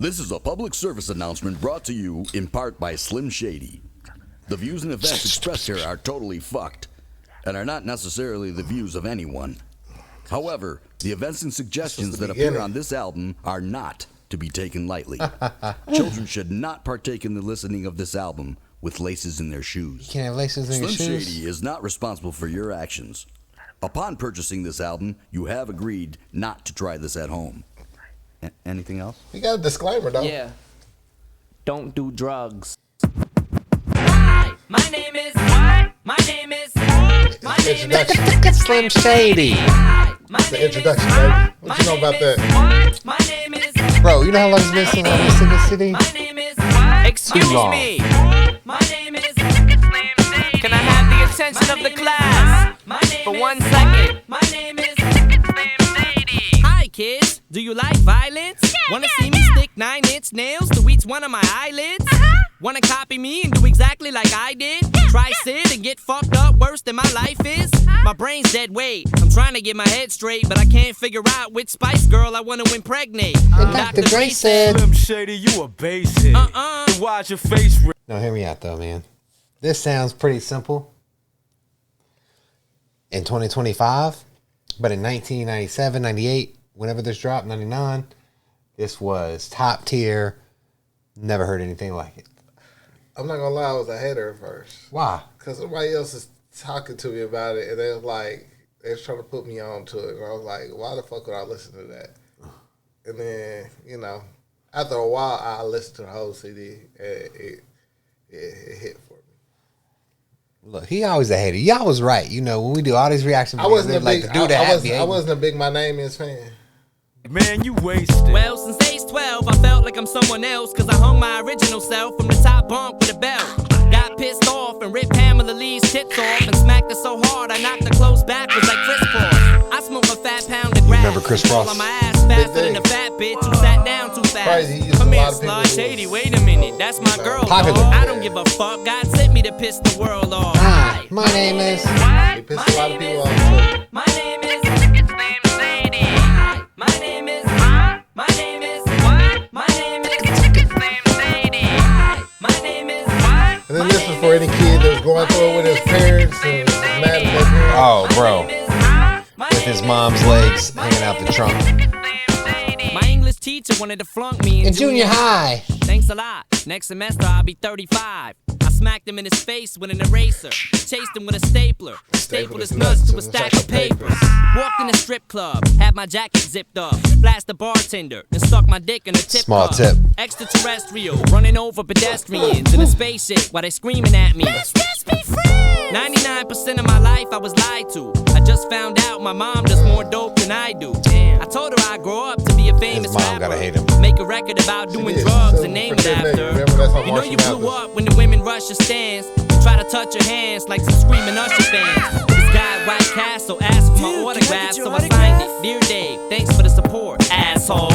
This is a public service announcement brought to you in part by Slim Shady. The views and events expressed here are totally fucked and are not necessarily the views of anyone. However, the events and suggestions that appear on this album are not to be taken lightly. Children should not partake in the listening of this album with laces in their shoes. You can't have laces in your shoes. Slim Shady is not responsible for your actions. Upon purchasing this album, you have agreed not to try this at home. Anything else? You got a disclaimer, though. Yeah. Don't do drugs. Hi, my name is. What? My name is. My name is. Slim Shady. It's the introduction, baby. What you know about that? My name is. Bro, you know how long it's been since I was in the city? My name is. Excuse me. My name is. Can I have the attention of the class for 1 second? My name is. Hi, kids. Do you like violence? Wanna see me stick 9-inch nails to each one of my eyelids? Wanna copy me and do exactly like I did? Try sit and get fucked up worse than my life is? My brain's dead weight. I'm trying to get my head straight, but I can't figure out which Spice Girl I wanna impregnate. Dr. Dre said, Slim Shady, you a basic. So watch your face. No, hear me out though, man. This sounds pretty simple in 2025, but in 1997, 98, whenever this dropped, 99, this was top tier. Never heard anything like it. I'm not gonna lie, I was a hater at first. Why? Because somebody else is talking to me about it, and they was like, they was trying to put me on to it. And I was like, why the fuck would I listen to that? And then, you know, after a while, I listened to the whole CD, and it hit for me. Look, he always a hater. Y'all was right. You know, when we do all these reaction videos, I wasn't a like big, the dude that I wasn't a big My Name Is fan. Man, you wasted. Well, since age 12, I felt like I'm someone else, cause I hung my original self from the top bunk with a belt. Got pissed off and ripped Pamela Lee's tits off and smacked her so hard I knocked her clothes backwards like Chris Cross. I smoke a fat pound of grass. Remember Chris Cross? On my ass faster than a fat bitch who sat down too fast. Crazy, Come here, Sly Shady, wait a minute, that's my girl, Popular. dog. I don't give a fuck, God sent me to piss the world off. Hi, my name is. It pissed a lot of people off, too. My name is Slim Shady. My name is. My name is. What? My name is Slim Shady. My name is. What? And then this was for any kid that was going through it with his parents and was mad at their parents. Oh, bro. With his mom's legs hanging out the trunk. My English teacher wanted to flunk me In junior high. Thanks a lot. Next semester I'll be 35. I smacked him in his face with an eraser. Chased him with a stapler. Stapled his nuts to a stack of papers. Walked in a strip club. Had my jacket zipped up. Flashed the bartender. And stuck my dick in a tip Small cup. tip. Extraterrestrial. Running over pedestrians in a spaceship while they screaming at me. Let's be friends. 99% of my life I was lied to. I just found out my mom does more dope than I do. I told her I'd grow up to be a famous His mom rapper. gotta hate him. Make a record about doing did. drugs So, and name for it that name, after. remember that's how You know Marshall you blew Mathers- up when the women rush your stands. Try to touch your hands like some screaming Usher fans. This guy at White Castle asked for my autograph, so I signed it. Dear Dave, thanks for the support, asshole.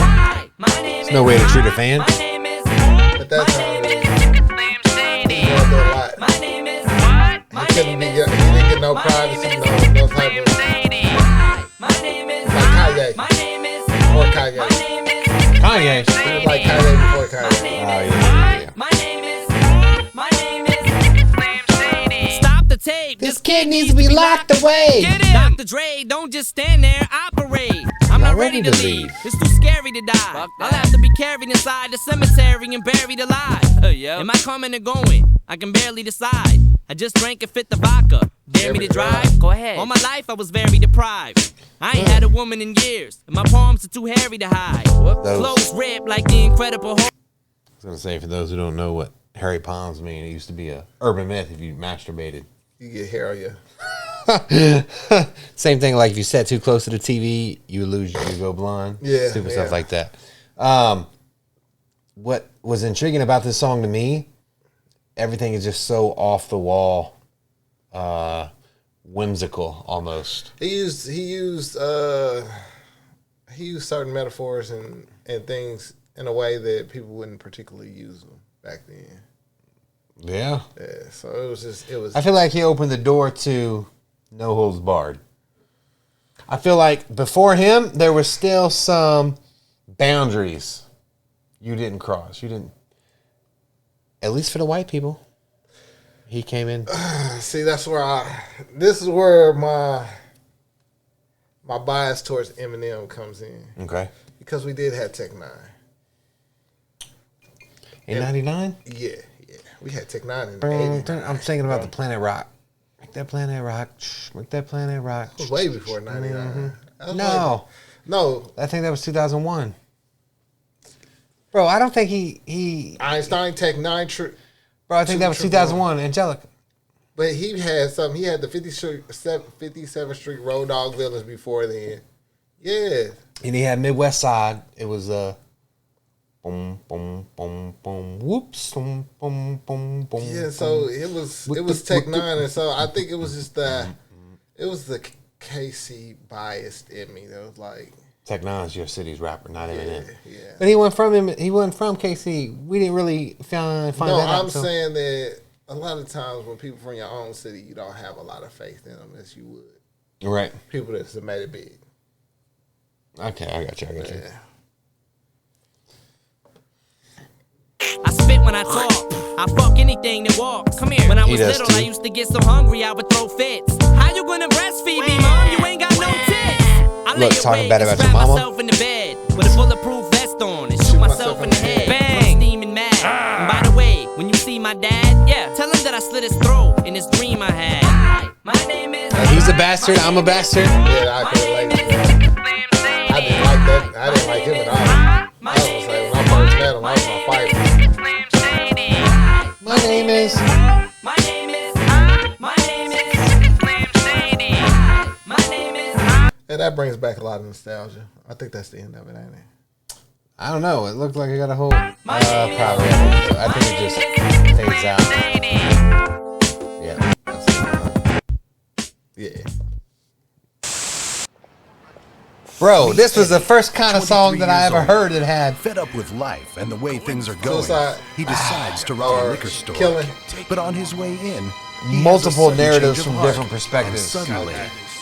My name There's no way to treat a fan. My name is. At that time, he was Slim Shady. going through a lot. My name is. What? He didn't get no privacy, no type of, My name is. like Kanye, My name is. or My Kanye. name is. Kanye. It was like Kanye before Kanye. Oh, yeah. My name is. My name is. Slim Shady. Stop the tape. This kid needs to be locked away. Get him. Dr. Dre, don't just stand there, operate. I'm not ready to leave. It's too scary to die. I'll have to be carried inside the cemetery and buried alive. Am I coming or going? I can barely decide. I just drank and fit the vodka. Dare me to drive? Go ahead. All my life I was very deprived. I ain't had a woman in years, and my palms are too hairy to hide. Clothes ripped like the Incredible Hulk. I was going to say, for those who don't know what hairy palms mean, it used to be a urban myth if you masturbated. You get hair on you. Same thing like if you sat too close to the TV, you go blind. Yeah, Stupid yeah. stuff like that. What was intriguing about this song to me, everything is just so off the wall, whimsical almost. He used certain metaphors and things in a way that people wouldn't particularly use them back then. Yeah. Yeah, so it was. I feel like he opened the door to No Holds Barred. I feel like before him, there was still some boundaries You didn't cross. You didn't. At least for the white people. He came in. See, that's where this is where my bias towards Eminem comes in. Okay. Because we did have Tech 9. In 99? Yeah. We had Tech 9 in the 80s. I'm thinking about the Planet Rock. Make that Planet Rock. Make that Planet Rock. It was way before 99. No. No. I think that was 2001. Bro, I don't think he Einstein Tech 9. Bro, I think that was 2001. Angelica. But he had something. He had the 57th Street Road Dogg Villains before then. Yeah. And he had Midwest Side. It was boom, boom, boom, boom, whoops, boom, boom, boom, boom. Yeah, so it was Tech 9, and so I think it was just the KC biased in me that was like, Tech 9's your city's rapper, not Eminem. Yeah. But he wasn't from KC. We didn't really find that out. I'm saying that a lot of times when people from your own city, you don't have a lot of faith in them as you would. Right. People that have made it big. Okay, I got you. Yeah. I spit when I talk. I fuck anything that walks. Come here. When I was little, I used to get so hungry I would throw fits. How you gonna breastfeed me, mom? You ain't got no tits. I lay talking awake bad and about your strap mama. myself in the bed with a bulletproof vest on and shoot myself in the head. Bang! I'm steaming mad. And by the way, when you see my dad, tell him that I slit his throat in this dream I had. Hi, my name is. He's a bastard. I'm a bastard. Yeah, I could relate to that. I didn't like that. I didn't like him at all. I was like, when I first met him, I was gonna fight him. My name is. My name is. My name is. Shady. My name is. And that brings back a lot of nostalgia. I think that's the end of it, ain't it? I don't know. It looked like it got a whole. Probably. I think it just fades out. Yeah. Yeah. Bro, this was the first kind of song that I ever heard that had. Fed up with life and the way things are going, Suicide. he decides to rob a liquor store. Killing. But on his way in, he Multiple has a sudden narratives change of from heart, different perspectives. And suddenly,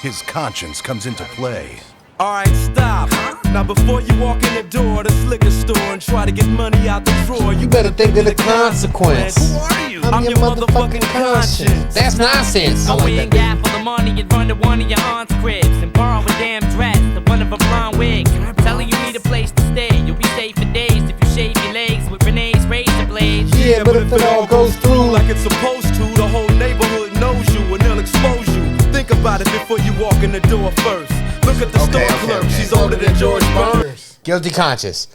his conscience comes into play. Alright, stop. Now before you walk in the door of this liquor store and try to get money out the drawer, You better think of the consequence. Who are you? I'm your motherfucking conscience. That's nonsense. I Oh, like we that ain't beat. got for the money and run to one of your aunt's cribs and borrow a damn dress, the one of a blonde wig. Telling you need a place to stay. You'll be safe for days if you shave your legs with Renee's razor blades. Yeah, but if it all goes through like it's supposed to, the whole neighborhood knows you and they'll expose you. Think about it before you walk in the door first. Look at the store clerk, she's older than George Burns. Guilty conscious.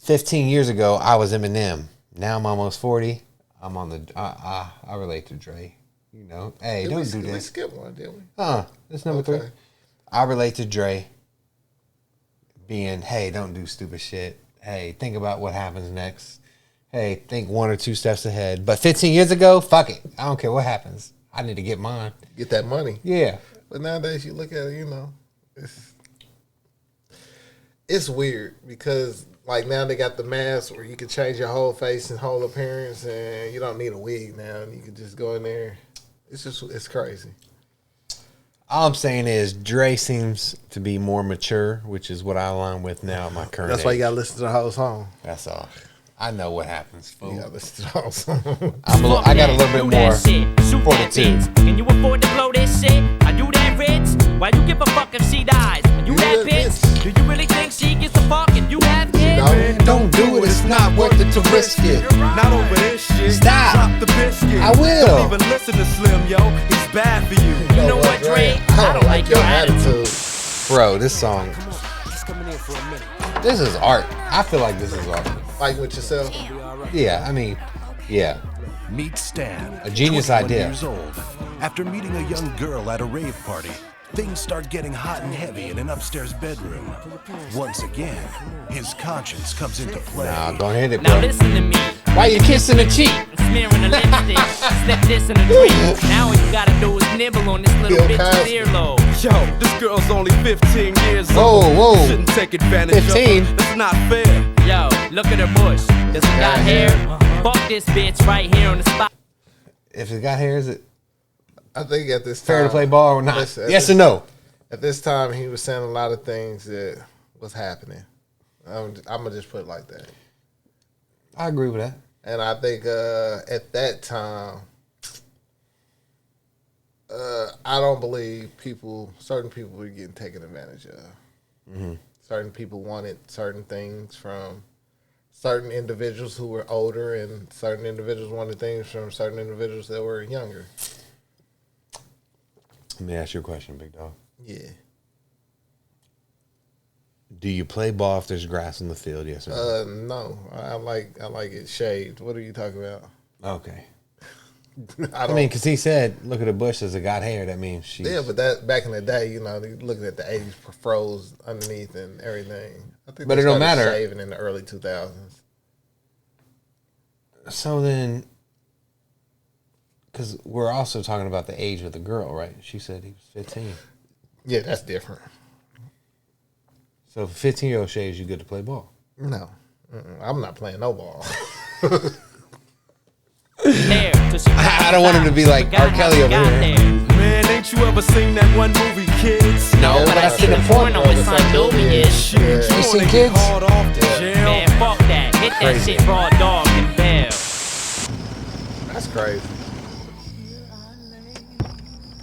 15 years ago, I was Eminem. Now I'm almost 40. I'm on the. I relate to Dre. You know, hey, don't do We this. skipped one, didn't we? That's number 3. I relate to Dre. Being, hey, don't do stupid shit. Hey, think about what happens next. Hey, think 1 or 2 steps ahead. But 15 years ago, fuck it. I don't care what happens. I need to get mine. Get that money. Yeah. But nowadays, you look at it, it's weird because like now they got the mask where you can change your whole face and whole appearance, and you don't need a wig now, and you can just go in there. It's crazy. All I'm saying is Dre seems to be more mature, which is what I align with now at my current That's why you age. gotta listen to the whole song. That's all. I know what happens, You fool. gotta listen to the whole song. I got a little bit more fortitude. Can you afford to blow this shit? Are you that rich? Why you give a fuck if she dies? Are you that bitch? Do you really think she gives a fuck if you have kids? Don't do it. It's not worth it to risk it. Not over this shit. Stop. Drop the biscuit. I will. Don't even listen to Slim, yo. He's bad for you. You know what, Dre? I don't like your attitude. Bro, this song. This is art. I feel like this is art. Fight with yourself. Yeah, I mean, yeah. Meet Stan, A genius 21 idea. years old. After meeting a young girl at a rave party, things start getting hot and heavy in an upstairs bedroom. Once again, his conscience comes into play. Nah, go ahead, it, Now bro. listen to me. Why you kissing the cheek? Smearing the lipstick, slip this in a drink. Now all you gotta do is nibble on this little Bill bitch's Cosby. earlobe. Yo, this girl's only 15 years Whoa, old. whoa. Shouldn't take advantage 15? of her. That's not fair. Yo, look at her bush. Does it got hair? Fuck this bitch right here on the spot. If it got hair, is it I think at this time fair to play ball or not? Listen, Yes or no? At this time, he was saying a lot of things that was happening. I'm gonna just put it like that. I agree with that. And I think at that time, I don't believe certain people were getting taken advantage of. Mm-hmm. Certain people wanted certain things from certain individuals who were older, and certain individuals wanted things from certain individuals that were younger. Let me ask you a question, big dog. Yeah. Do you play ball if there's grass in the field? Yes or no? No. I like it shaved. What are you talking about? Okay. I mean, because he said, look at the bushes that got hair. That means she's... Yeah, but that back in the day, you know, looking at the 80s froze underneath and everything. I think but they it don't started matter. Shaving in the early 2000s. So then, because we're also talking about the age of the girl, right? She said he was 15. Yeah, that's different. So if a 15-year-old shaves, you good to play ball? No. I'm not playing no ball. I don't want him to be like R. Kelly over here. Man, ain't you ever seen that one movie, Kids? No, but I seen the porno with Shit, You you seen wanna get Kids? hauled off to jail? Man, fuck that. Hit that Crazy. shit raw dog and bell. That's crazy.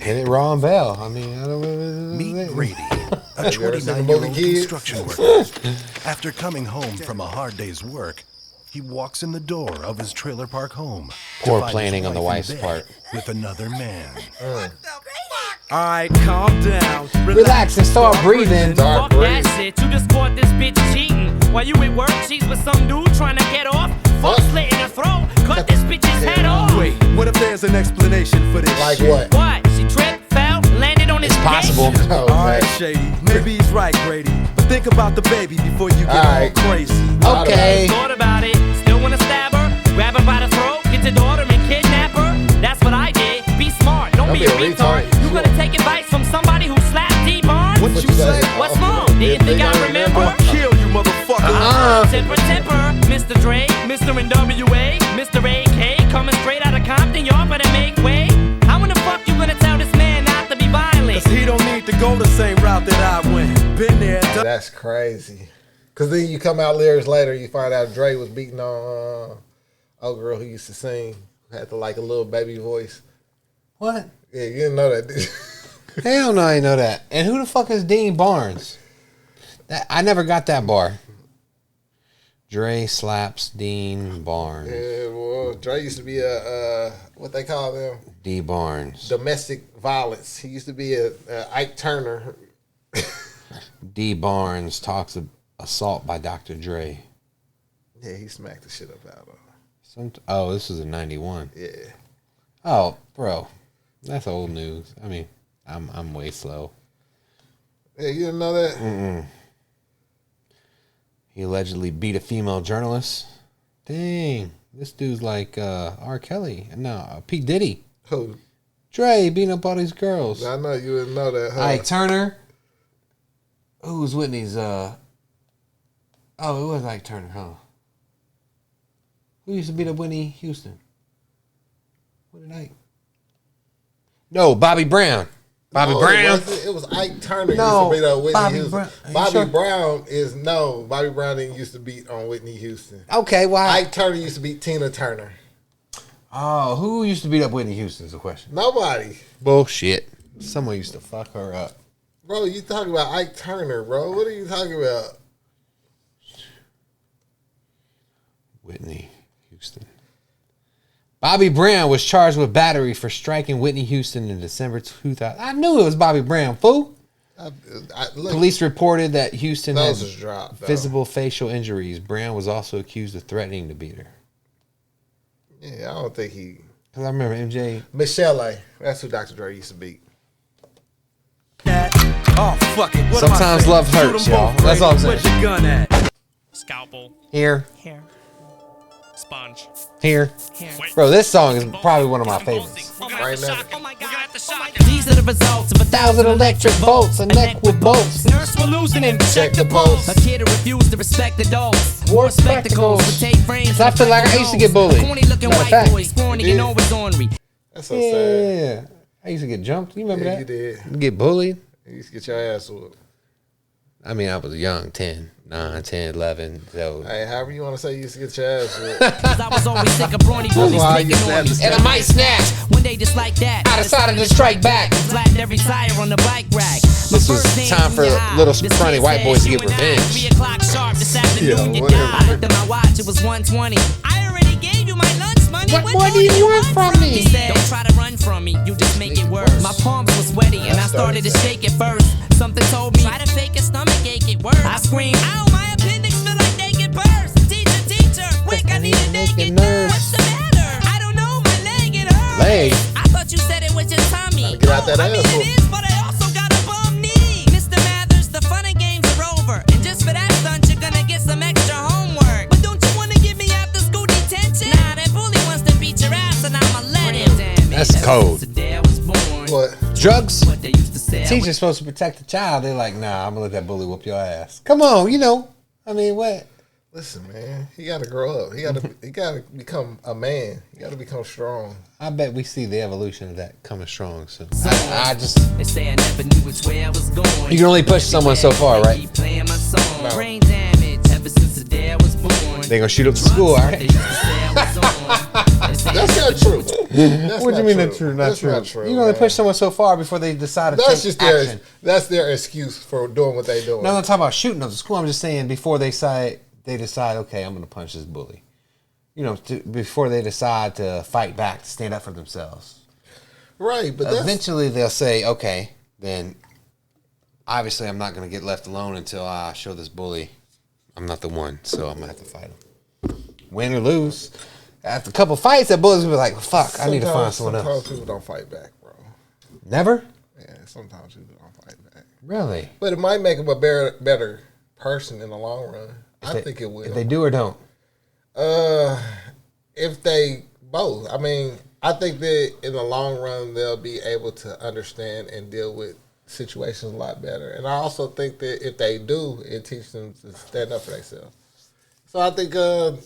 Hit it raw and bell. I mean, I don't... Meet Grady, a Have you ever seen the 29-year-old movie Kids? construction worker. After coming home from a hard day's work, he walks in the door of his trailer park home. to Poor find his planning on the wife wife's in bed part. with another man. Alright, calm down. Relax and start breathing. Fuck that shit. You just caught this bitch cheating. While you at work, she's with some dude trying to get off. Fuck slit in her throat. Cut this bitch's head off. Wait, what if there's an explanation for this? Like shit? what? What? She tripped, fell, landed on his dick? Possible. Oh, Alright, man. Shady. Maybe he's right, Grady. But think about the baby before you get all Alright. crazy. Okay. Thought about it. Still wanna stab her? Grab her by the throat, get your daughter and kidnap her? That's what I did. Be smart, don't be a retard. You gonna take advice from somebody who slapped D-Barnes? What you say? What's wrong? Didn't think I remember? I'll kill you, motherfucker. Tipper, Mr. Dre, Mr. NWA, Mr. AK, coming straight out of Compton, y'all better make way. How in the fuck you gonna tell this man not to be violent? Cause he don't need to go the same route that I went. Been there, done. That's crazy. Because then you come out years later, you find out Dre was beating on old girl who used to sing, who had like a little baby voice. What? Yeah, you didn't know that, did you? Hell no, I didn't know that. And who the fuck is Dean Barnes? I never got that bar. Dre slaps Dean Barnes. Yeah, well, Dre used to be a, what they call them? D Barnes. Domestic violence. He used to be a Ike Turner. D Barnes talks of assault by Dr. Dre. Yeah, he smacked the shit up out of him. Oh, this was in 91. Yeah. Oh, bro. That's old news. I mean, I'm way slow. Yeah, you didn't know that? He allegedly beat a female journalist. Dang. This dude's like R. Kelly. No, P. Diddy. Who? Dre beating up all these girls. I know you didn't know that, huh? Ike Turner. Who was Whitney's oh, it was Ike Turner, huh? Who used to beat up Whitney Houston? What did Ike? No, Bobby Brown. Bobby Brown. It was Ike Turner No, used to beat on Whitney Bobby Houston. Brown. Are you Bobby sure? Brown is no. Bobby Brown didn't used to beat on Whitney Houston. Okay, why? Ike Turner used to beat Tina Turner. Oh, who used to beat up Whitney Houston is the question. Nobody. Bullshit. Someone used to fuck her up. Bro, you talking about Ike Turner, bro. What are you talking about? Whitney Houston. Bobby Brown was charged with battery for striking Whitney Houston in December 2000. I knew it was Bobby Brown, fool. Look, Police reported that Houston had those is dropped, though. visible facial injuries. Brown was also accused of threatening to beat her. Yeah, I don't think he. Because I remember MJ. Michelle A. That's who Dr. Dre used to beat. Oh, fuck it. What Sometimes am I saying? love Shoot 'em hurts, y'all. both, That's all I'm saying. Where's your gun at? Scalpel, Here. hair, sponge, Here. hair. Bro, this song is probably one of my favorites. Right now. Oh my God, these are the results of 1,000 electric volts, a neck with bolts. Nurse, we're losing him. Check the pulse. A kid who refused to respect adults. Wore spectacles with tape frames. I feel like I used to get bullied. Corny looking Matter of white fact. boys, corny, you know it's ornery. That's so sad. Yeah. I used to get jumped. You remember Yeah, that? you did. Get bullied. You used to get your ass whooped. I mean, I was young, 10, 9, 10, 11. So. Hey, however you want to say you used to get your ass whipped. Cause I was always sick of brawny bullies why I picking used to on have me. to And I might snap. One day just like that, I decided to strike back. flattened every tire on the bike rack. This was time for little scrawny white boys to get revenge. 3 o'clock sharp this afternoon, you whatever. died. I looked at my watch, it was 1:20. I already gave you my lunch money. What more do you want from me? He said, don't try to run from me, you just make it worse. My palms were sweaty and I started to shake it first. Something told me, try to fake a stomach ache, it works. I screamed, ow, my appendix feel like naked burst. Teacher, quick, I need a naked nurse. What's the matter? I don't know, my leg, it hurts. Leg? I thought you said it was your tummy. Get out that I mean, asshole. it is, but I also got a bum knee. Mr. Mathers, the fun and games are over. And just for that stunt, you're gonna get some extra homework. But don't you wanna give me after school detention? Nah, that bully wants to beat your ass and I'ma let him. That's cold. What? Drugs? What they used to say. Teacher's supposed to protect the child. They're like, nah, I'm gonna let that bully whoop your ass. Come on, you know. I mean, what? Listen, man. He got to grow up. He got to become a man. He got to become strong. I bet we see the evolution of that coming strong. So I just. They say I never knew which way I was going. You can only push someone so far, right? Keep playing my song. No. Brain damage ever since the day I was born. They gonna shoot up the school, all They right? used to say I was on. They say That's not true. That's What do you not mean that's true? Not That's true. not true. You can only man. push someone so far before they decide to That's take just action. that's their excuse for doing what they doing. No, I'm not talking about shooting up the school. I'm just saying before they decide, okay, I'm gonna punch this bully. You know, before they decide to fight back, to stand up for themselves. Right, but that's, Eventually they'll say, okay, then obviously I'm not going to get left alone until I show this bully I'm not the one, so I'm going to have to fight him. Win or lose. After a couple fights, that bully's going to be like, fuck, I need to find someone else. Sometimes people don't fight back, bro. Never? Yeah, sometimes people don't fight back. Really? But it might make them a better person in the long run. I think it will. If they do or don't? If they both. I mean, I think that in the long run, they'll be able to understand and deal with situations a lot better. And I also think that if they do, it teaches them to stand up for themselves. So I think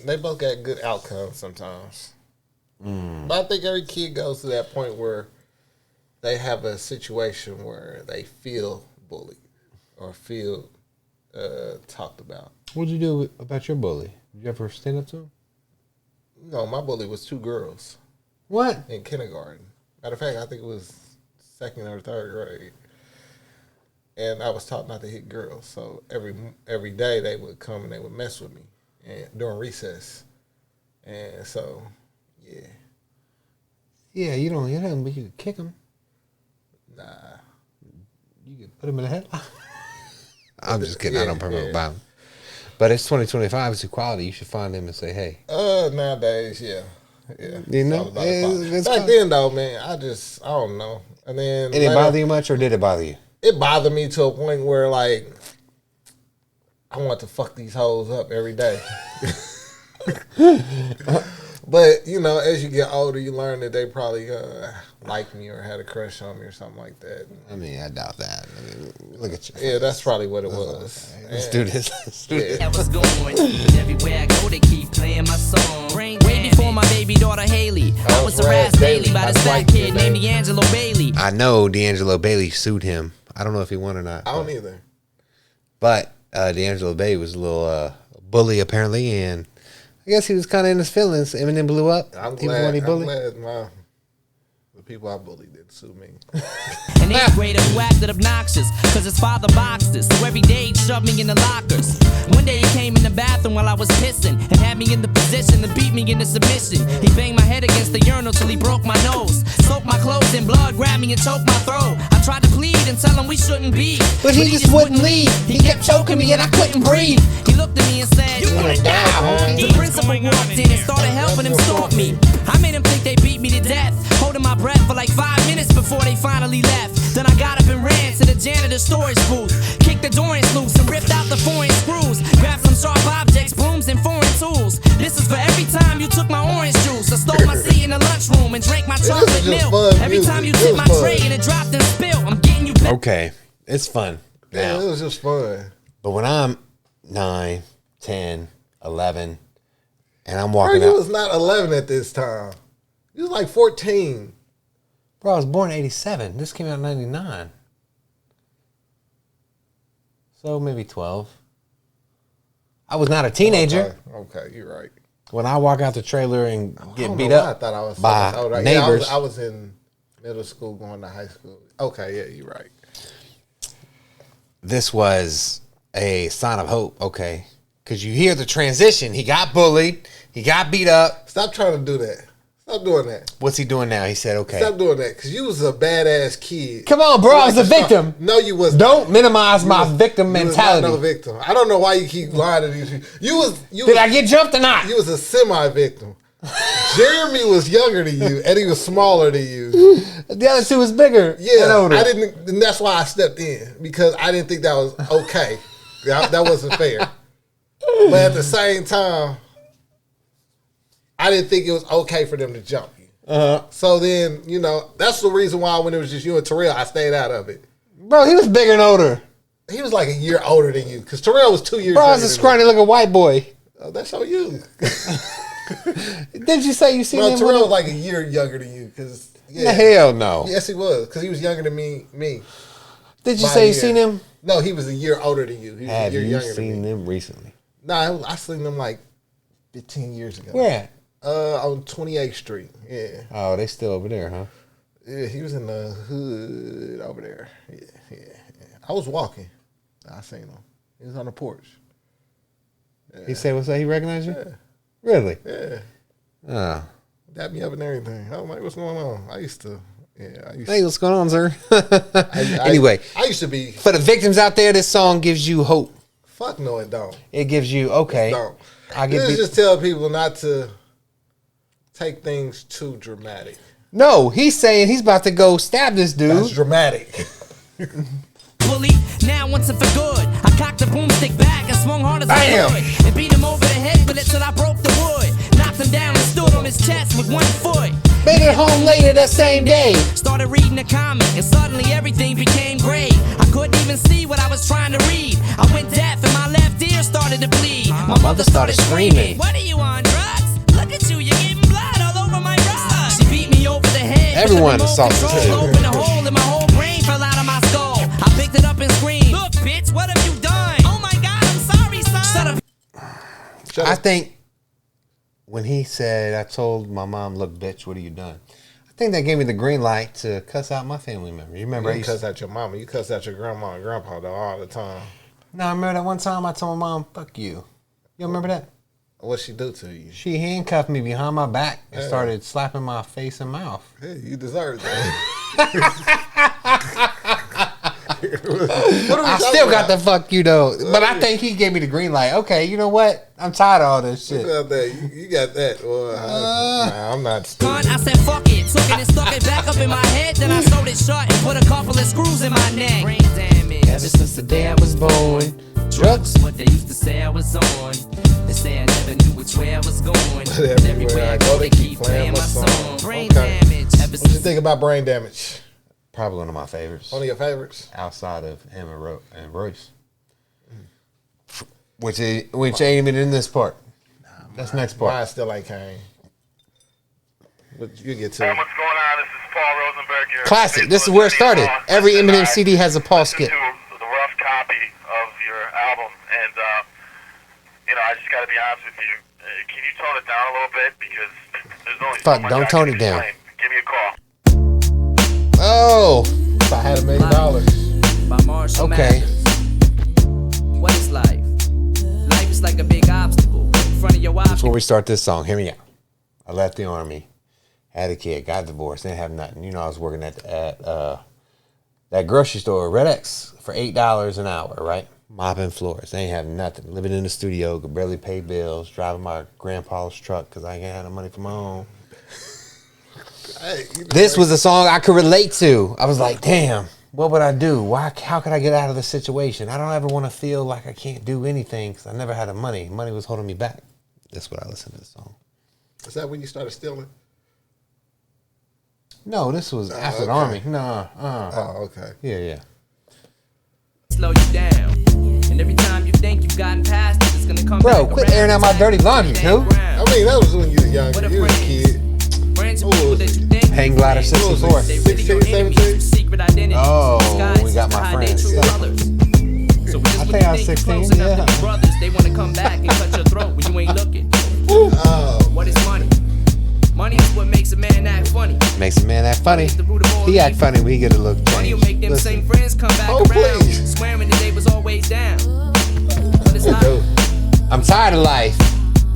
they both got good outcomes sometimes. But I think every kid goes to that point where they have a situation where they feel bullied or feel talked about. What'd you do about your bully? Did you ever stand up to him? No, my bully was 2 girls What? in kindergarten. Matter of fact, I think it was 2nd or 3rd grade. And I was taught not to hit girls. So every day they would come and they would mess with me and during recess. And so, yeah. Yeah, you don't hit him, but you could kick him. Nah. You could put him in a headlock. I'm just kidding. I Yeah, don't promote yeah. violence. But it's 2025. It's equality. You should find him and say, hey. Nowadays, yeah. Yeah. You know? It's all about equality. It's Back fine. then, though, man, I don't know. And then Did it later- bother you much or did it bother you? It bothered me to a point where, like, I want to fuck these hoes up every day. But, you know, as you get older, you learn that they probably like me or had a crush on me or something like that. I mean, I doubt that. I mean, look at you. Yeah, that's probably what it was. Let's do this. Let's do this. I was going, but everywhere I go, they keep playing my song. Way before my baby daughter Haley, I was harassed daily by this fat kid named D'Angelo Bailey. I know D'Angelo Bailey sued him. I don't know if he won or not. I don't either. But D'Angelo Bailey was a little bully, apparently, and I guess he was kind of in his feelings. Eminem blew up. I'm He was one glad, he I'm bullied. glad the people I bullied didn't sue me. An 8th grader who acted obnoxious, cause his father boxed us. So every day he'd shove me in the lockers. One day he came in the bathroom while I was pissing and had me in the position to beat me into submission. He banged my head against the urinal till he broke my nose. Soaked my clothes in blood, grabbed me and choked my throat. I tried to plead and tell him we shouldn't be, But he just wouldn't leave. He kept choking me and I couldn't breathe. He looked at me and said, "You wanna die, homie?" The principal walked in and started helping him stalk me. I made him think they beat me to death, holding my breath for like 5 minutes before they finally left. Then I got up and ran to the janitor's storage booth, kicked the doors loose and ripped out the foreign screws, grabbed some sharp objects, brooms and foreign tools. This is for every time you took my orange juice. I stole my seat in the lunchroom and drank my chocolate just milk. fun Every music. time you It took was my fun. tray and it dropped and spilled, I'm getting you back. Okay, it's fun. Yeah, Now. it was just fun. But when I'm 9, 10, 11, and I'm Bro, walking you out. was not 11 at this time. You was like 14. Bro, I was born in 87. This came out in 99. so maybe 12. I was not a teenager. Okay, you're right. When I walk out the trailer and get beat I up thought I was by so older. neighbors. Yeah, I was in middle school going to high school. Okay, yeah, you're right. This was a sign of hope, okay? Because you hear the transition. He got bullied. He got beat up. Stop trying to do that. Stop doing that. What's he doing now? He said, okay. Stop doing that, because you was a badass kid. Come on, bro. I was a victim. No, you wasn't. Don't minimize my victim mentality. You was not no victim. I don't know why you keep lying to these people. Did I get jumped or not? You was a semi-victim. Jeremy was younger than you, and he was smaller than you. The other two was bigger and older. I didn't, and that's why I stepped in, because I didn't think that was okay. that wasn't fair. But at the same time, I didn't think it was okay for them to jump you. So then, that's the reason why when it was just you and Terrell, I stayed out of it. Bro, he was bigger and older. He was like a year older than you, because Terrell was 2 years Bro, I younger was a than scrawny looking white boy. Oh, that's on you. Didn't you say you seen him? Terrell was like a year younger than you, because hell no. Yes, he was, because he was younger than me. Did you say you seen him? No, he was a year older than you. He was Have a year you younger than seen me. them recently? Nah, I seen them like 15 years ago. Where? On 28th Street. Yeah. Oh, they still over there, huh? Yeah, he was in the hood over there. Yeah. I was walking. I seen him. He was on the porch. Yeah. He said, what's that? He recognized you? Yeah. Really? Yeah. Oh. Dapped me up and everything. I'm like, what's going on? I used to. Hey, what's going on, sir? Anyway. I used to be. For the victims out there, this song gives you hope. Fuck no, it don't. It gives you, okay. It don't. I get just tell people not to take things too dramatic. No, he's saying he's about to go stab this dude. That's dramatic. Bully, now once and for good, I cocked the boomstick back and swung hard as I Bam. could, and beat him over the head with it till I broke the wood. Knocked him down and stood on his chest with 1 foot. Made it home later that same day. Started reading a comic and suddenly everything became great. I couldn't even see what I was trying to read. I went deaf and my left ear started to bleed. My mother started screaming, "What are you on, drugs? Look at you, you're getting blood all over my rug." She beat me over the head. Everyone is salty too. Opened a hole and my whole brain fell out of my skull. I picked it up and screamed, "Look, bitch, what have you done? Oh my God, I'm sorry, son." I think when he said, I told my mom, look, bitch, what have you done? I think that gave me the green light to cuss out my family members. You remember? You cuss out your mama. You cuss out your grandma and grandpa, though, all the time. No, I remember that one time I told my mom, fuck you. You remember that? What'd she do to you? She handcuffed me behind my back and started slapping my face and mouth. Hey, you deserve that. I still got the fuck you though. But I think he gave me the green light. Okay, you know what? I'm tired of all this shit. You got that. You got that. Well, nah, I'm not stupid. I said fuck it, took it and stuck it back up in my head. Then I sewed it shut and put a couple of screws in my neck. Brain damage. Ever since the day I was born. Drugs, what they used to say I was on. They say I never knew which way I was going. But everywhere I go, they keep playing my song. Brain damage. What you think about Brain Damage? Probably one of my favorites. One of your favorites? Outside of him and Royce. Which ain't even in this part. That's next part. Mine still ain't came. But you get to it. What's going on? This is Paul Rosenberg. Your Classic. This is where it started. Every Eminem CD has a Paul skit. To the rough copy of your album, and I just got to be honest with you. Can you tone it down a little bit, because there's only so much Don't I tone can it down. explain. Give me a call. Oh, If I had $1 million. By Marshall okay. Mathers. What is life? Life is like a big obstacle in front of your eyes. Before we start this song, hear me out. I left the army, had a kid, got divorced, didn't have nothing. I was working at that grocery store, Red X, for $8 an hour, right? Mopping floors. They ain't have nothing. Living in the studio, could barely pay bills, driving my grandpa's truck because I ain't had no money for my own. Hey, This was a song I could relate to. I was like, damn, what would I do? How could I get out of the situation? I don't ever want to feel like I can't do anything because I never had the money. Money was holding me back. That's what I listened to this song. Is that when you started stealing? No, this was after okay. the army. No, Oh, okay. yeah. Slow you down. And every time you think you've gotten past it, it's gonna come Bro, back quit around airing out my and dirty laundry, stand dude. I mean, that was when you was younger. What a You was a friend. kid. Friends of What people was that it? you think Hang glider they 64. really your 16, enemies, 17? secret identities. Oh, disguised we got to my hide their friends. true colors. So it's just I when think you I was think 16, you're close enough yeah. to be brothers, they wanna come back and cut your throat when you ain't looking. What is money? Money is what makes a man act funny. Makes a man act funny. It's the root of all He act evil. funny when he get a look Money will changed. make them Listen. same friends come back Oh, around, please. swearing that they was always down. But it's not. I'm tired of life.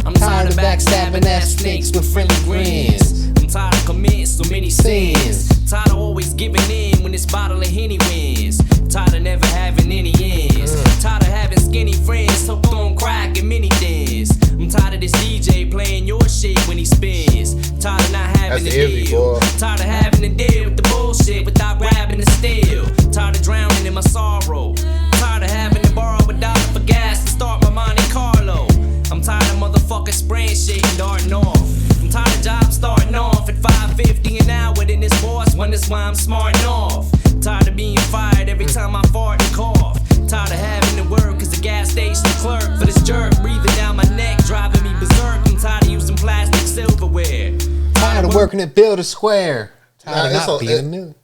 I'm tired of backstabbing ass snakes with friendly grins. I'm tired of committing so many sins. Tired of always giving in when this bottle of Henny wins. Tired of never having any ends. Tired of having skinny friends hooked on crack and mini thins. I'm tired of this DJ playing your shit when he spins. Tired of not having That's to heavy, deal. boy. Tired of having to deal with the bullshit without grabbing the steel. Tired of drowning in my sorrow. Tired of having to borrow a dollar for gas to start my Monte Carlo. I'm tired of motherfuckers spraying shit and darting off. I'm tired of jobs starting off at $5.50 an hour. Then this boss wonders why I'm smarting off. Tired of being fired every time I fart and cough. Tired of having to work as a gas station clerk for this jerk breathing down my neck, driving me berserk. I'm tired of using plastic silverware. Tired of working at Build a Square. Tired Nah, of not being a million.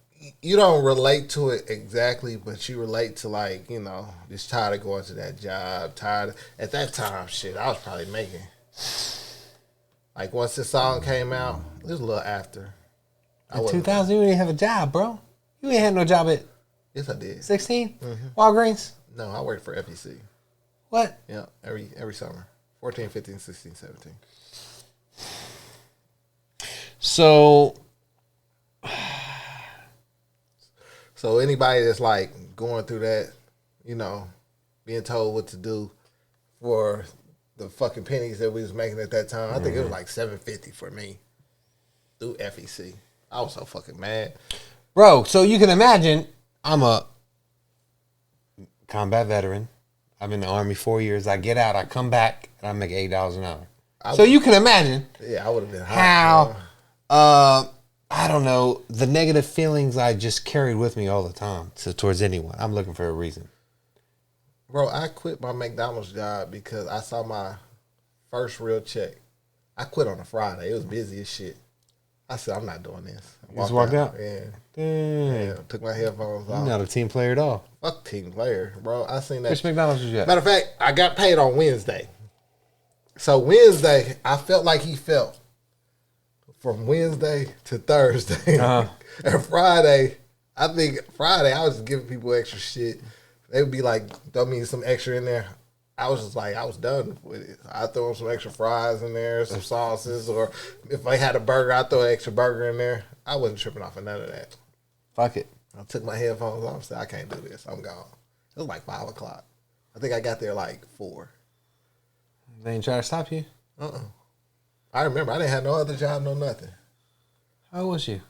You don't relate to it exactly, but you relate to, like, you know, just tired of going to that job. Tired at that time, shit, I was probably making. Like, once this song came out, it was a little after. In 2000, you didn't have a job, bro. You ain't had no job at Yes, I did. 16? Walgreens? No, I worked for FEC. What? Yeah, every summer. 14, 15, 16, 17. So, So anybody that's like going through that, you know, being told what to do for the fucking pennies that we was making at that time, I think it was like $7.50 for me through FEC. I was so fucking mad. bro, so you can imagine, I'm a combat veteran. I'm in the Army 4 years. I get out, I come back, and I make $8 an hour. So you can imagine Yeah, I would have been hot. how, I don't know, the negative feelings I just carried with me all the time towards anyone. I'm looking for a reason. Bro, I quit my McDonald's job because I saw my first real check. I quit on a Friday. It was busy as shit. I said, I'm not doing this. I just walked out? Yeah. Dang. Yeah. Took my headphones You're off. not a team player at all. Fuck team player, bro. I seen that. Which McDonald's was you at? Matter of fact, I got paid on Wednesday. So Wednesday, I felt like he felt from Wednesday to Thursday. Uh-huh. And Friday, I think Friday, I was just giving people extra shit. They would be like, throw me some extra in there. I was just like, I was done with it. I throw some extra fries in there, some sauces, or if I had a burger, I throw an extra burger in there. I wasn't tripping off of none of that. Fuck it. I took my headphones off and said, I can't do this. I'm gone. It was like 5 o'clock. I think I got there like 4. They ain't try to stop you? I remember I didn't have no other job, no nothing. How old was you?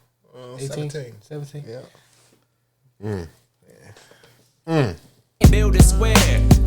18? 17. 17? Yeah. Build a square.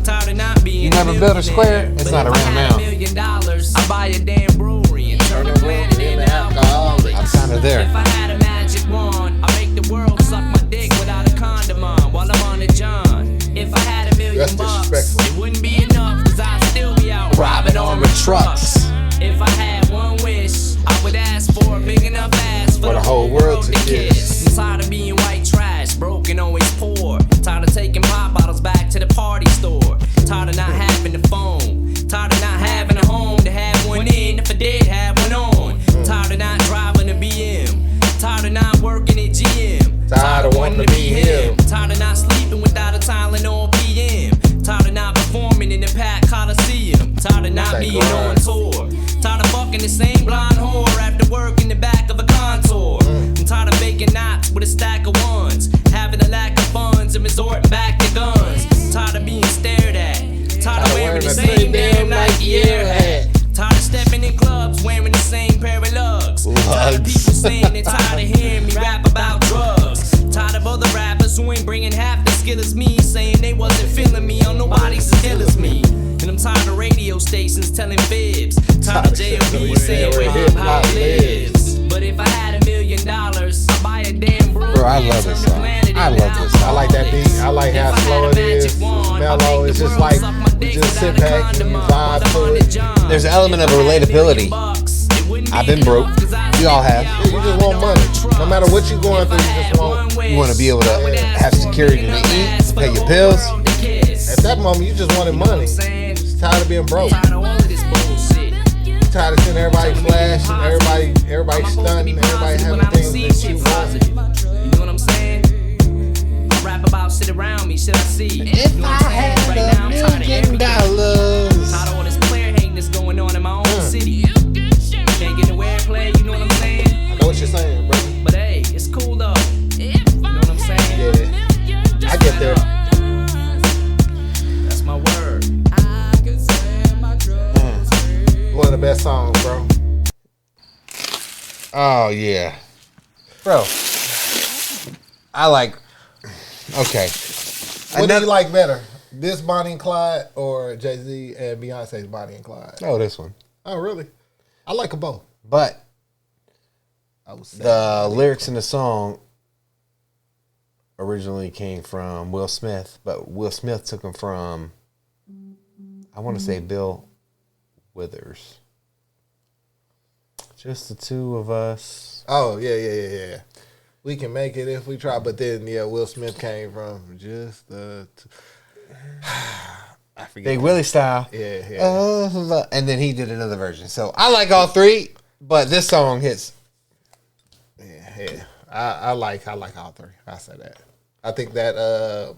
Tired of not being You never built a square? It's not around now. $1 million, I buy a damn brewery and turn the planet into alcoholics. I'm kind of there. If I had a magic wand, I make the world suck my dick without a condom on while I'm on the John. If I had $1 million That's bucks, disrespectful. it wouldn't be enough because I'd still be out robbing armored trucks. If I had one wish, I would ask for a big enough ass for the whole world to kiss. I'm tired of being white trash, broken, always poor. Tired of taking pop bottles back to the party store. Tired of not having the phone. Tired of not having a home to have one in if I did have one on. Tired of not driving a BM. Tired of not working at GM. Tired of wanting to be him. Tired of not sleeping without a Tylenol PM. Tired of not performing in the Pack Coliseum. Tired of not being on tour. Tired of fucking the same blonde whore after work in the back of a contour. I'm tired of baking knots with a stack of ones. Having a lack of funds and resorting back to guns. Tired of being stared at. Tired of wearing the same damn Nike Air hat. Tired of stepping in clubs wearing the same pair of lugs. Tired of people saying they're tired of hearing me rap about drugs. Tired of other rappers who ain't bringing half the skill as me, saying they wasn't feeling me on nobody's as ill as me. And I'm tired of radio stations telling fibs. Tired of J.O.B. saying where hip hop lives. But if I had $1 million, I'd buy a damn brewery. Bro, I love this song. I love this song. I like that beat. I like how slow it is. It's mellow. It's just like, we just sit back and vibe to it. There's an element of relatability. I've been broke. We all have. You just want money. No matter what you're going through, you just want. You want to be able to have security to eat, to pay your bills. At At that moment, you just wanted money. Just tired of being broke. Tired of all of this bullshit. Tired of seeing everybody flashing, everybody stunting, everybody having things that you want. You know what I'm saying? I rap about shit around me, shit I see. If I had $1 million, Tired of all this player hating that's going on in my own city. Can't get nowhere play, you know what I'm saying? I know what you're saying, bro. But hey, it's cool though. You know what I'm saying? Yeah, I get there. That's my word. One of the best songs, bro. Oh yeah, bro. I like. Okay. What do you like better? This Bonnie and Clyde or Jay-Z and Beyonce's Bonnie and Clyde? Oh, this one. Oh, really? I like them both. But the lyrics in the song originally came from Will Smith, but Will Smith took them from, I want to say, Bill Withers. Just the two of us. Oh, yeah. We can make it if we try. But then, yeah, Will Smith came from just the I forget. Big Willie style. Yeah. And then he did another version. So I like all three, but this song hits. Yeah. I like all three. I say that. I think that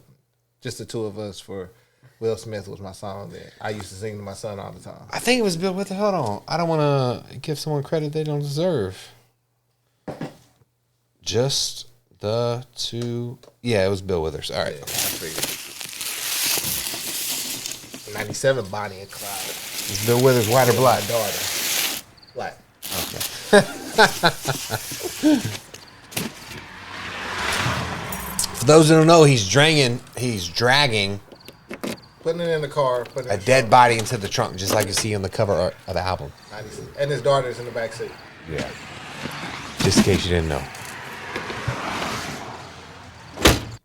just the two of us for Will Smith was my song that I used to sing to my son all the time. I think it was Bill Withers. Hold on. I don't want to give someone credit they don't deserve. Just the two. Yeah, it was Bill Withers. All right. Yeah, I figured. 97 Bonnie and Clyde. It's Bill Withers, white or black? My daughter. Black. Okay. For those who don't know, he's dragging Putting it in the car. a dead body into the trunk, just like you see on the cover art of the album. 96. And his daughter's in the back seat. Yeah. Just in case you didn't know.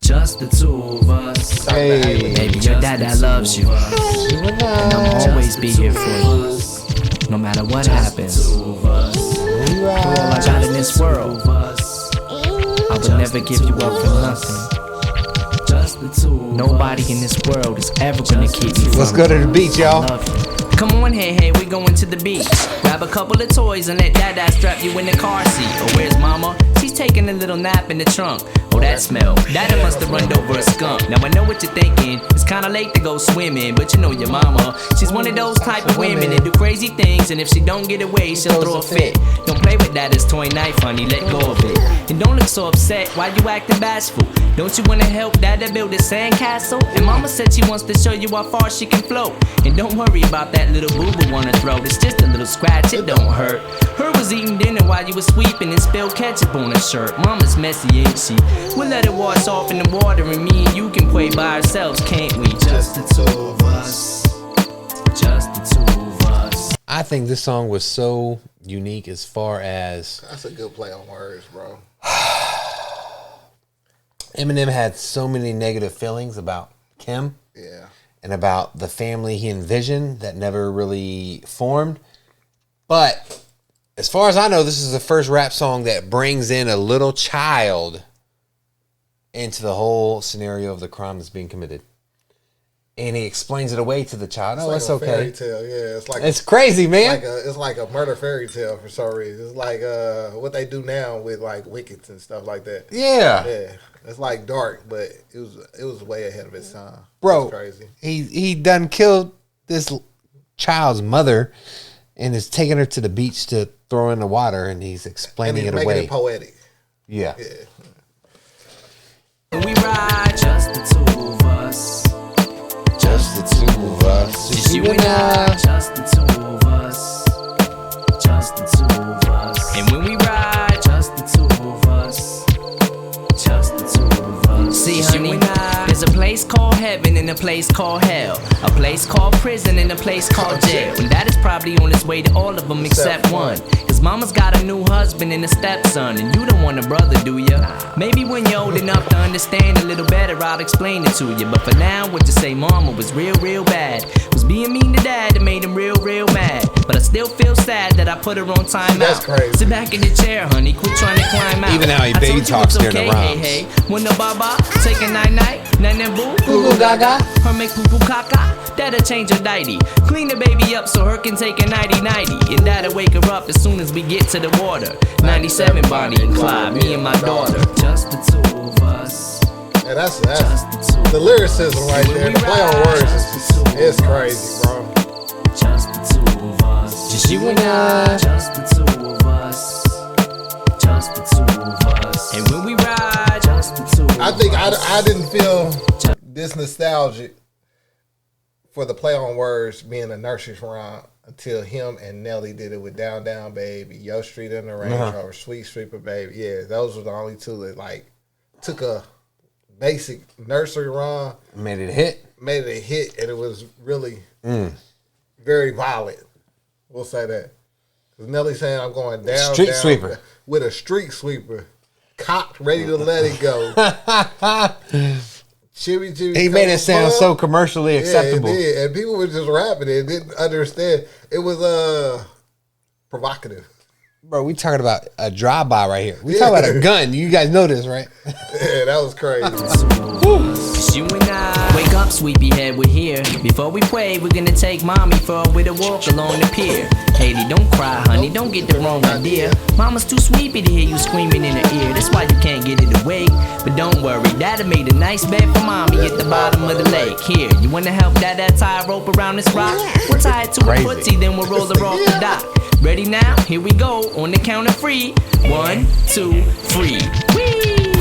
Just the two of us. Hey. Baby, your dad loves you. And I'll always be here for you. No matter what happens. For all I got in this world, I would never give you up for nothing. Nobody in this world is ever gonna keep me from. Let's go to the beach, y'all. Come on, hey, we going to the beach. Grab a couple of toys and let Dada strap you in the car seat. Oh, where's Mama? She's taking a little nap in the trunk. Oh, that smell. Dada must have run over a skunk. Now I know what you're thinking. It's kinda late to go swimming, but you know your mama. She's one of those type of women that do crazy things, and if she don't get away, she'll throw a fit. Don't play with Dada's toy knife, honey. Let go of it. And don't look so upset. Why you acting bashful? Don't you wanna help Dada build a sandcastle? And Mama said she wants to show you how far she can float. And don't worry about that little boo-boo on her throat. It's just a little scratch, it don't hurt. Her was eating dinner while you was sweeping and spilled ketchup on her shirt. Mama's messy, ain't she? We'll let it wash off in the water, and me and you can play by ourselves, can't we? Just the two of us. Just the two of us. I think this song was so unique as far as That's a good play on words, bro. Eminem had so many negative feelings about Kim. Yeah. And about the family he envisioned that never really formed. But as far as I know, this is the first rap song that brings in a little child into the whole scenario of the crime that's being committed. And he explains it away to the child. Oh, it's like a okay. fairy tale. Yeah, it's like It's crazy, man. it's like a murder fairy tale for some reason. It's like what they do now with like wickets and stuff like that. Yeah. Yeah. It's like dark, but it was way ahead of its time. Bro, it's crazy. He done killed this child's mother and is taking her to the beach to throw in the water, and he's explaining and it making away. it poetic. Yeah. We ride just the two of us. Just the two of us. Just you and I. Just the two of us. Just the two of us. And when we ride, just the two of us. Just the two of us. See, honey, there's a place called heaven and a place called hell. A place called prison and a place called jail. And that is probably on its way to all of them except one. Cause Mama's got a new husband and a stepson, and you don't want a brother, do ya? Maybe when you're old enough to understand a little better, I'll explain it to you. But for now, what you say, Mama was real bad. Was being mean to Dad that made him real mad. But I still feel sad that I put her on time That's out. crazy. Sit back in the chair, honey, quit trying to climb out. Even how he I baby told you talks it's during the okay, rhymes. hey, when the baba take a night, nine boo, Goo gaga. her make poo poo caca. That'll change her nighty. Clean the baby up so her can take a nighty. And that'll wake her up as soon as we get to the water. 97 Bonnie and Clyde, me and my daughter. Just the two of us. Yeah, that's the lyricism right there. The play on words is crazy, bro. Just the two of us. Just you and I. Just the two of us. Just the two of us. And when we ride, just the two of us. I think I didn't feel this nostalgic for the play on words being a nursery rhyme until him and Nelly did it with Down Down Baby, Yo Street in the Range Rover, Sweet Streetper Baby. Yeah, those were the only two that like took a basic nursery rhyme, Made it a hit. made it a hit, and it was really very violent. We'll say that. Because Nelly saying I'm going down, Street down, sweeper. with a street sweeper, cocked, ready to let it go. Chibby, He made it sound so commercially acceptable. Yeah, it did. And people were just rapping it, didn't understand. It was provocative. Bro, we talking about a drive-by right here. We talking about a gun. You guys know this, right? Yeah, that was crazy. Just you and I. Wake up, sweepy head, we're here. Before we pray, we're gonna take mommy for a with a walk along the pier. Haiti, don't cry, honey, don't get the wrong idea. Mama's too sleepy to hear you screaming in her ear. That's why you can't get it awake. But don't worry, Daddy made a nice bed for mommy at the bottom of the lake. Here, you wanna help Dad tie a rope around this rock? We'll tie it to a footsie, then we'll roll her off the dock. Ready now? Here we go. On the count of 3. 1, 2, 3. Whee!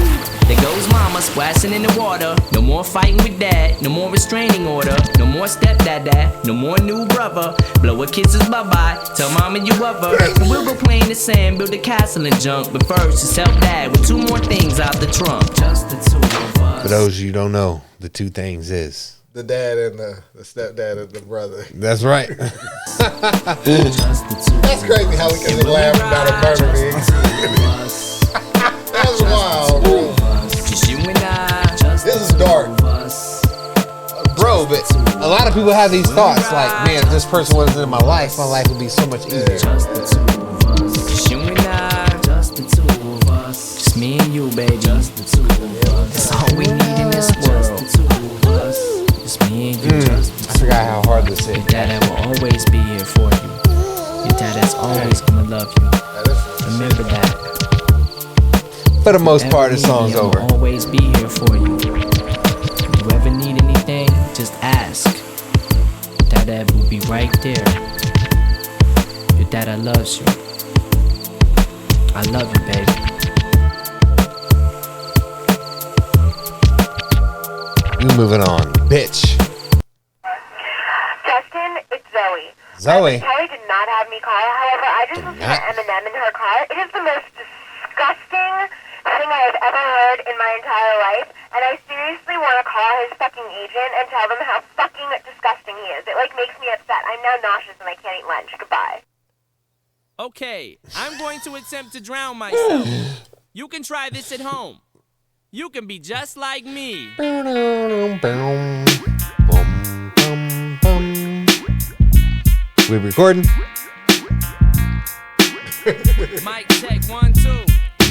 There goes Mama splashing in the water. No more fighting with Dad. No more restraining order. No more stepdad. No more new brother. Blow her kisses bye-bye. Tell Mama you love her. And we'll go play in the sand, build a castle and junk. But first, just help Dad with 2 more things out the trunk. Just the 2 of us. For those of you who don't know, the 2 things is. The dad and the stepdad and the brother. That's right. That's crazy how we can laugh about a murder, man. That's wild, bro. Just you and I. This is dark. Bro, but a lot of people have these thoughts like, man, if this person wasn't in my life would be so much easier. Just the 2 of us. Just you and I. Just the 2 of us. Just me and you, baby. Just the 2 of us. That's all we need in this world. Just the 2 of us. Just me and you. I forgot how hard this is. Your dad will always be here for you. Your dad is always gonna love you. Remember that. For the most part, the song's over. Will always be here for you. If you ever need anything, just ask. Your dad will be right there. Your dad loves you. I love you, baby. You moving on, bitch. Justin, it's Zoe. Zoe. Kelly did not have me call. However, I just listened to Eminem in her car. It is the most disgusting thing I have ever heard in my entire life. And I seriously want to call his fucking agent and tell them how fucking disgusting he is. It, makes me upset. I'm now nauseous and I can't eat lunch. Goodbye. Okay, I'm going to attempt to drown myself. You can try this at home. You can be just like me. We recording? Mic check 1, 2.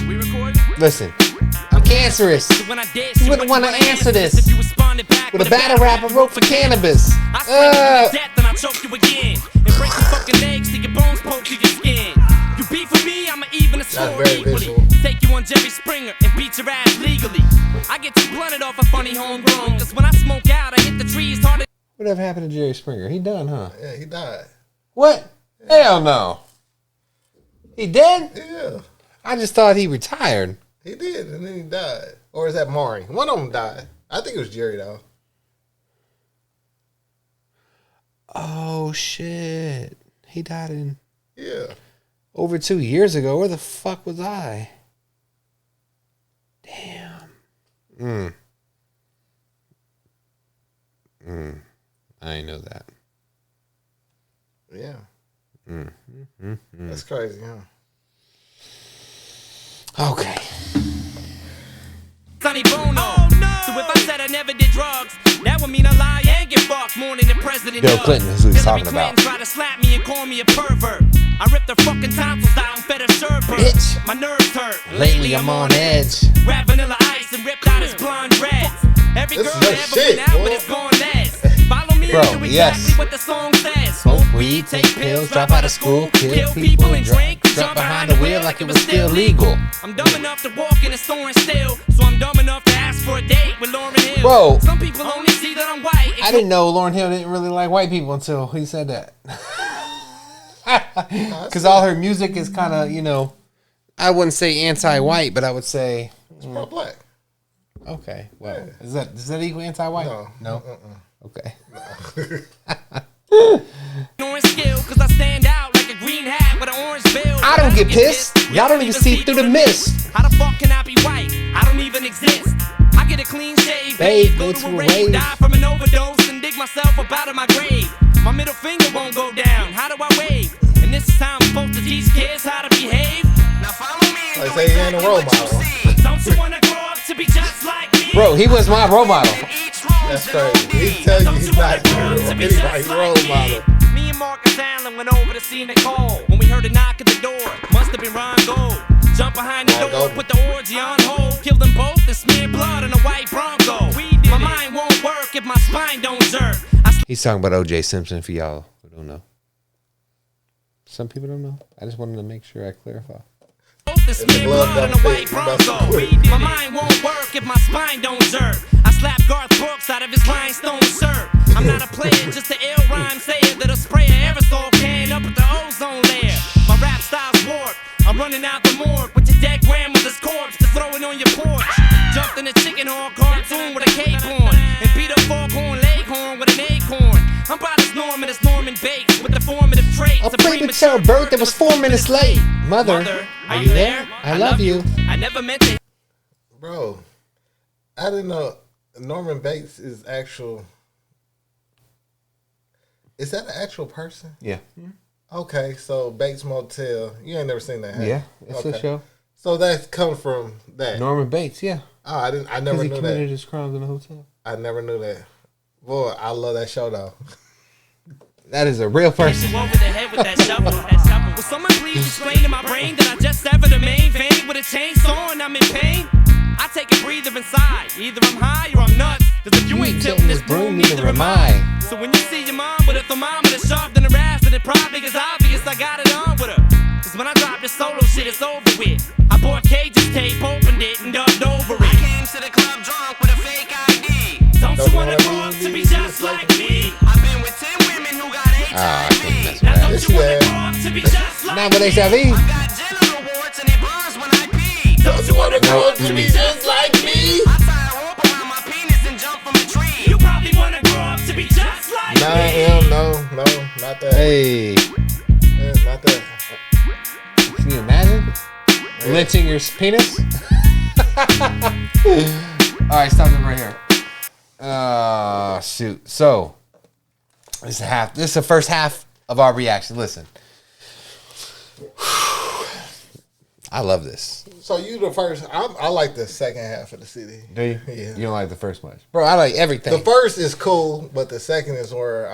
We recording? Listen, I'm cancerous. When I did, You wouldn't want to answer this. If you responded back With a battle rapper wrote for cannabis. I swear to death and I'll choke you again. And break your fucking legs till your bones poke through your skin. You beef with me, I'ma even a score very equally. visual. Take you on Jerry Springer and beat your ass legally. I get too blunted off a funny homegrown. Cause when I smoke out, I hit the trees harder. Whatever happened to Jerry Springer? He done, huh? Yeah, he died. What? Hell no. He dead? Yeah, I just thought he retired. he did, and then he died. Or is that Maury? One of them died. I think it was Jerry, though. Oh, shit. He died in Yeah. over 2 years ago. Where the fuck was I? Damn. I ain't know that. Yeah. That's crazy, huh? Okay. Sonny Bono. Oh, no. So if I said I never did drugs, that would mean I lie and get fucked more than the president Bill does. Clinton is who he's talking Hillary about. Clinton tried to slap me and call me a pervert. I ripped her fucking tonsils out and fed her sherbet. Bitch. My nerves hurt. Lately I'm on edge. Grab Vanilla Ice and ripped out his blonde dreads. Every This girl is that that ever shit, went out boy. with is gone last. Follow me Bro, and do exactly yes. what the song says. Smoke weed, take pills, drop out of school, kill people, and drink, jump behind the wheel like it was still legal. I'm dumb enough to walk in a store and steal, so I'm dumb enough to ask for a date with Lauryn Hill. Bro. Some people only see that I'm white. I didn't know Lauryn Hill didn't really like white people until he said that. Because all her music is kind of, you know, I wouldn't say anti-white, but I would say It's pro-black. okay. Well, does that equal anti-white? No. Okay. Orange skill, cause I stand out like a green hat with an orange bill. I don't get pissed. Y'all don't even see through the mist. How the fuck can I be white? I don't even exist. I get a clean shave, Babe, go to a rave, die from an overdose, and dig myself up out of my grave. My middle finger won't go down. How do I wave? And this is how I'm supposed to teach kids how to behave. Now follow me. Like say he ain't a role model. Don't you wanna grow up to be just like me? Bro, he was my role model. That's crazy. He tell you he's not anybody's role model. Me and Marcus Allen went over to see Nicole when we heard a knock at the door. Must have been Ron Gold. Jump behind the door, put the orgy on hold, kill them both and smear blood on a white Bronco. My mind won't work if my spine don't jerk. He's talking about O.J. Simpson for y'all who don't know. Some people don't know. I just wanted to make sure I clarify. The smear blood on a white Bronco. My mind won't work if my spine don't jerk. I slap Garth Brooks out of his rhinestone shirt. I'm not a player, just an ill rhyme sayer that'll spray an aerosol can up at the ozone layer. My rap style's warped. I'm running out the morgue with your dead grandmother's corpse to throw it on your porch. Jumped in a chicken horn cartoon with a cape on and beat up foghorn leghorn with an acorn. I'm about as Norman as Norman Bates with the formative traits. A premature birth that was 4 minutes late. Mother, are you there? I love you. I never meant to. Bro, I didn't know Norman Bates is actual. Is that an actual person? Yeah. Okay, so Bates Motel. You ain't never seen that, have you? Yeah, it's a show. So that comes from that. Norman Bates, yeah. Oh, I never Because he knew committed that. his crimes in a hotel. I never knew that. Boy, I love that show though. That is a real person. Over the head with that shovel. Will someone please explain to my brain that I just severed the main vein with a chainsaw and I'm in pain? I take a breather inside. Either I'm high or I'm nuts. Cause if you ain't tilting this broom, neither am I. So when you see your mom with a thermometer sharp than a ass, then it probably is obvious I got it on with her. Cause when I drop this solo shit, it's over with. I bought Cage's tape, opened it, and dubbed over it. I came to the club drunk with a fake ID. Don't you wanna grow up to be just like me? I've been with 10 women who got HIV. I couldn't mess with Now that. don't you wanna grow up to be just like Not with me? HIV. I got genital warts and it burns when I pee. Don't you wanna grow up to be just like me? I tie a rope around my penis and jump from a tree. You probably wanna grow up to be just like me. No, not that. Hey, Yeah, not that. can you imagine? Lynching your penis? Alright, stop it right here. Shoot. So, this is the first half of our reaction. Listen. I love this. So you the first. I like the second half of the CD. Do you? Yeah. You don't like the first much? Bro, I like everything. The first is cool, but the second is where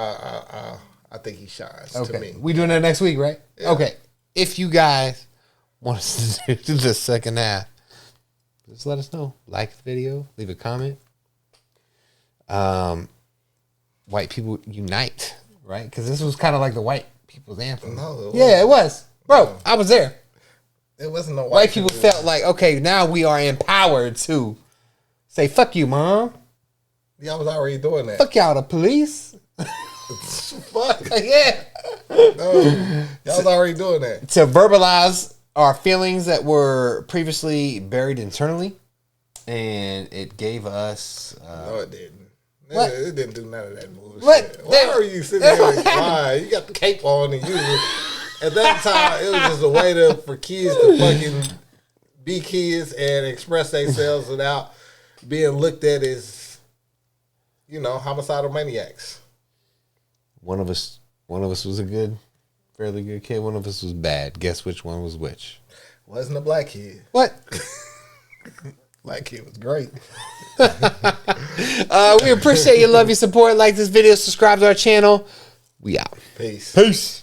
I think he shines to me. We doing that next week, right? Yeah. Okay. If you guys want us to do the second half, just let us know. Like the video, leave a comment. White people unite, right? Because this was kind of like the white people's anthem. No, Yeah, it was. Bro, I was there. It wasn't no White people felt like, okay, now we are empowered to say, fuck you, mom. Y'all was already doing that. Fuck y'all, the police. Fuck. Yeah. No, y'all was already doing that. To verbalize our feelings that were previously buried internally. And it gave us... No, it didn't. What? It didn't do none of that bullshit. What? Why are you sitting there and lying? You got the cape on and you... At that time, it was just a way for kids to fucking be kids and express themselves without being looked at as, homicidal maniacs. One of us was a fairly good kid. One of us was bad. Guess which one was which? Wasn't a black kid. What? Black kid was great. We appreciate your love, your support. Like this video, subscribe to our channel. We out. Peace. Peace.